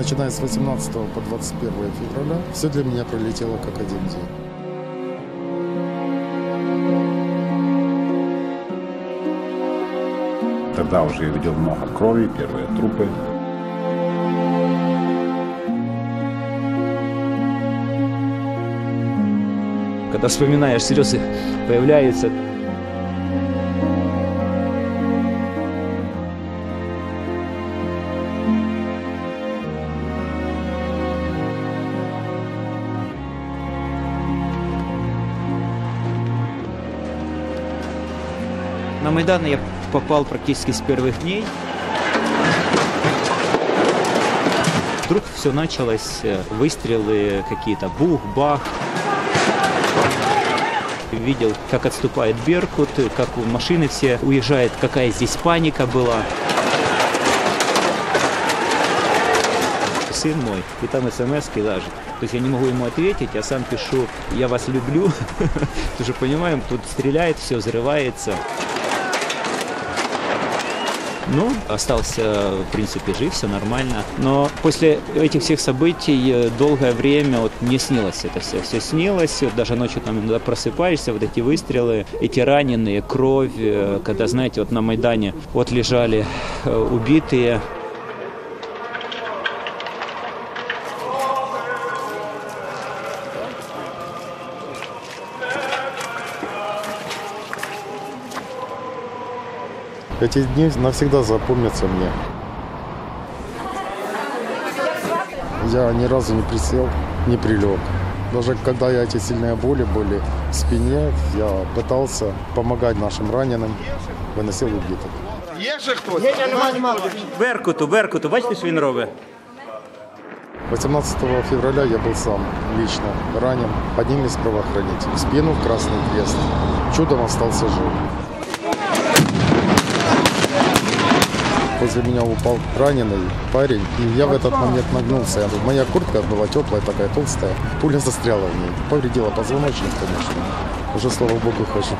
Начиная с 18 по 21 февраля, все для меня пролетело как один день. Тогда уже я видел много крови, первые трупы. Когда вспоминаешь, слезы появляются. На Майдан я попал практически с первых дней. Вдруг все началось, выстрелы какие-то, бух-бах. Видел, как отступает «Беркут», как машины все уезжают, какая здесь паника была. Сын мой, и там смс-ки даже. То есть я не могу ему ответить, я сам пишу: «Я вас люблю». Ты же понимаем, тут стреляет, все взрывается. Ну, остался, в принципе, жив, все нормально. Но после этих всех событий долгое время вот мне снилось это все. Все снилось, вот даже ночью там иногда просыпаешься, вот эти выстрелы, эти раненые, кровь. Когда, знаете, вот на Майдане вот лежали убитые. Эти дни навсегда запомнятся мне. Я ни разу не присел, не прилег. Даже когда эти сильные боли были в спине, я пытался помогать нашим раненым, выносил убитых. Є ще хтось? Беркуту, бачите, що він робить? 18 февраля я был сам лично ранен одним из правоохранителей. В спину в Красный Крест. Чудом остался жив. Возле меня упал раненый парень, и я в этот момент нагнулся. Моя куртка была теплая, такая толстая. Пуля застряла в ней. Повредила позвоночник, конечно. Уже, слава богу, хожу.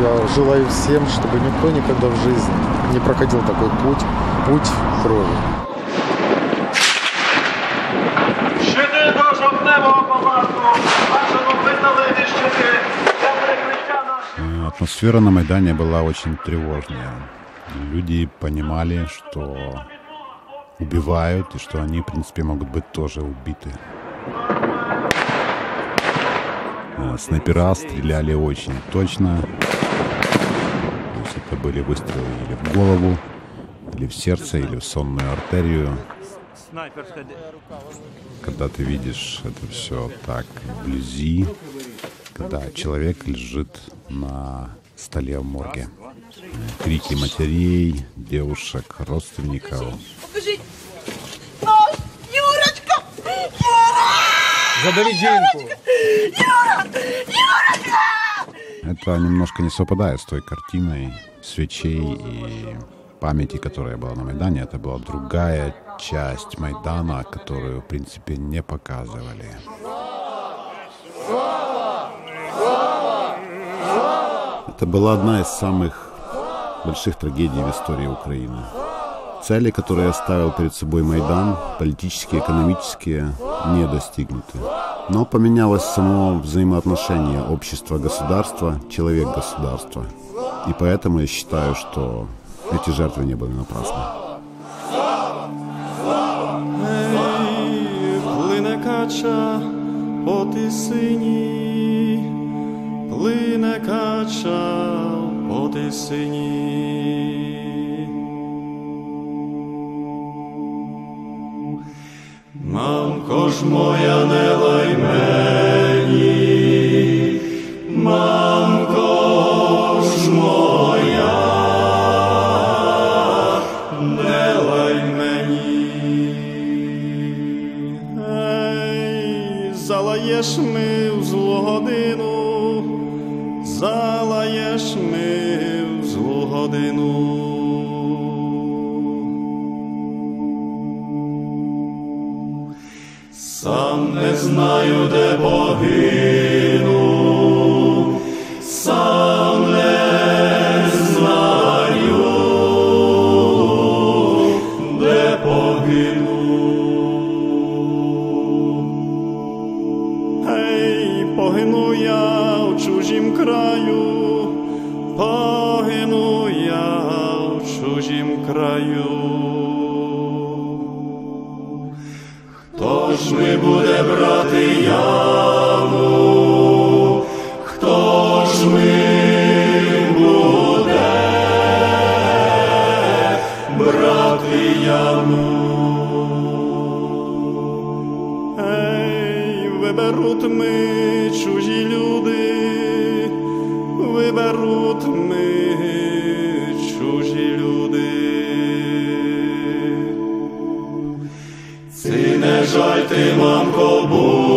Я желаю всем, чтобы никто никогда в жизни не проходил такой путь крови. Атмосфера на Майдане была очень тревожная. Люди понимали, что убивают и что они, в принципе, могут быть тоже убиты. Снайпера стреляли очень точно. То есть это были выстрелы или в голову, или в сердце, или в сонную артерию. Когда ты видишь это все так вблизи, когда человек лежит на столе в морге. Крики матерей, девушек, родственников. Юрочка! Юра! Забери жінку! Юрочка! Это немножко не совпадает с той картиной свечей и памяти, которая была на Майдане. Это была другая часть Майдана, которую, в принципе, не показывали. Это была одна из самых больших трагедий в истории Украины. Цели, которые ставил перед собой Майдан, политические, экономические, не достигнуты. Но поменялось само взаимоотношение общества-государства, человек-государства. И поэтому я считаю, что эти жертвы не были напрасны. Плине кача по тисині, плине кача по тисині. Мамко ж моя, не лай мені, мамко ж моя, не лай мені. Ей, залаєш ми в злу годину, залаєш ми в злу годину. Сам не знаю, де погину. краю. Хто ж ми буде брати яму? Хто ж ми буде брати яму? Ей, виберуть ми чужі люди, виберуть ми чужі люди. Ці не жаль ти, мамко, будь.